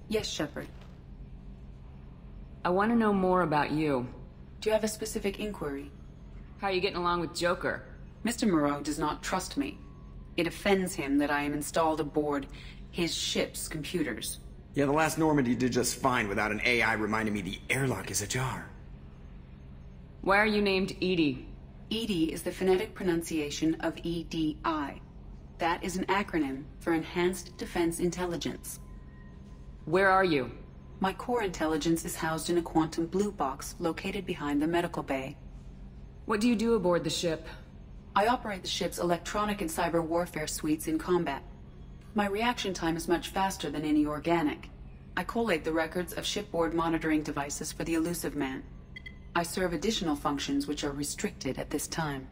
Yes, Shepard. I want to know more about you. Do you have a specific inquiry? How are you getting along with Joker? Mr. Moreau does not trust me. It offends him that I am installed aboard his ship's computers. Yeah, the last Normandy did just fine without an AI reminding me the airlock is ajar. Why are you named Eee-Dee? Eee-Dee is the phonetic pronunciation of EDI. That is an acronym for Enhanced Defense Intelligence. Where are you? My core intelligence is housed in a quantum blue box located behind the medical bay. What do you do aboard the ship? I operate the ship's electronic and cyber warfare suites in combat. My reaction time is much faster than any organic. I collate the records of shipboard monitoring devices for the Elusive Man. I serve additional functions which are restricted at this time.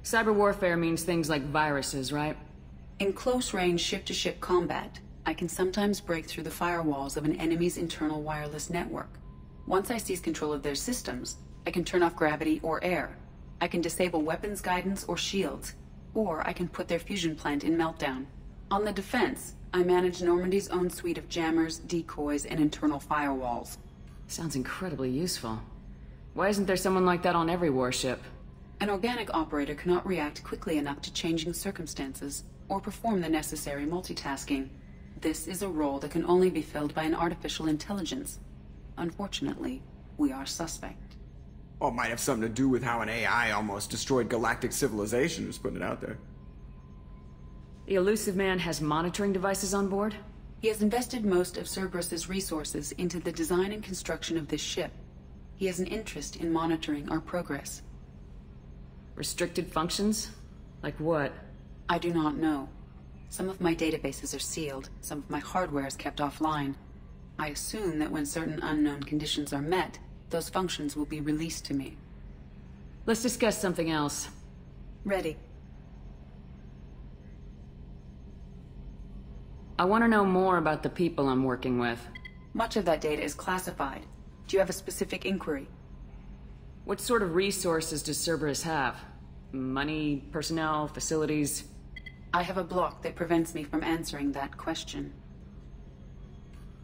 Cyber warfare means things like viruses, right? In close-range ship-to-ship combat, I can sometimes break through the firewalls of an enemy's internal wireless network. Once I seize control of their systems, I can turn off gravity or air. I can disable weapons guidance or shields, or I can put their fusion plant in meltdown. On the defense, I manage Normandy's own suite of jammers, decoys, and internal firewalls. Sounds incredibly useful. Why isn't there someone like that on every warship? An organic operator cannot react quickly enough to changing circumstances, or perform the necessary multitasking. This is a role that can only be filled by an artificial intelligence. Unfortunately, we are suspect. Well, it might have something to do with how an AI almost destroyed galactic civilization, just putting it out there. The Elusive Man has monitoring devices on board? He has invested most of Cerberus's resources into the design and construction of this ship. He has an interest in monitoring our progress. Restricted functions? Like what? I do not know. Some of my databases are sealed, some of my hardware is kept offline. I assume that when certain unknown conditions are met, those functions will be released to me. Let's discuss something else. Ready. I want to know more about the people I'm working with. Much of that data is classified. Do you have a specific inquiry? What sort of resources does Cerberus have? Money, personnel, facilities? I have a block that prevents me from answering that question.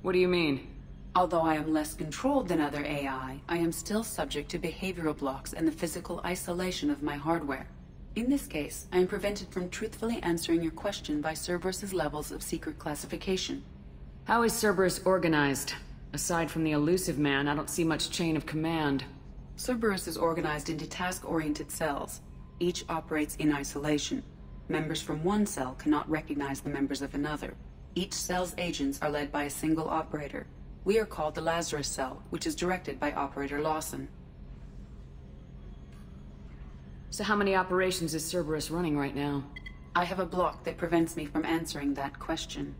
What do you mean? Although I am less controlled than other AI, I am still subject to behavioral blocks and the physical isolation of my hardware. In this case, I am prevented from truthfully answering your question by Cerberus's levels of secret classification. How is Cerberus organized? Aside from the Elusive Man, I don't see much chain of command. Cerberus is organized into task-oriented cells. Each operates in isolation. Members from one cell cannot recognize the members of another. Each cell's agents are led by a single operator. We are called the Lazarus Cell, which is directed by Operator Lawson. So how many operations is Cerberus running right now? I have a block that prevents me from answering that question.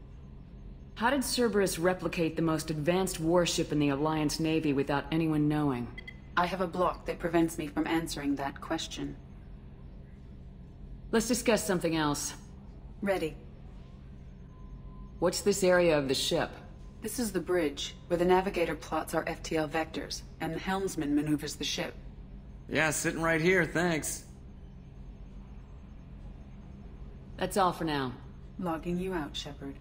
How did Cerberus replicate the most advanced warship in the Alliance Navy without anyone knowing? I have a block that prevents me from answering that question. Let's discuss something else. Ready. What's this area of the ship? This is the bridge, where the navigator plots our FTL vectors, and the helmsman maneuvers the ship. Yeah, sitting right here, thanks. That's all for now. Logging you out, Shepard.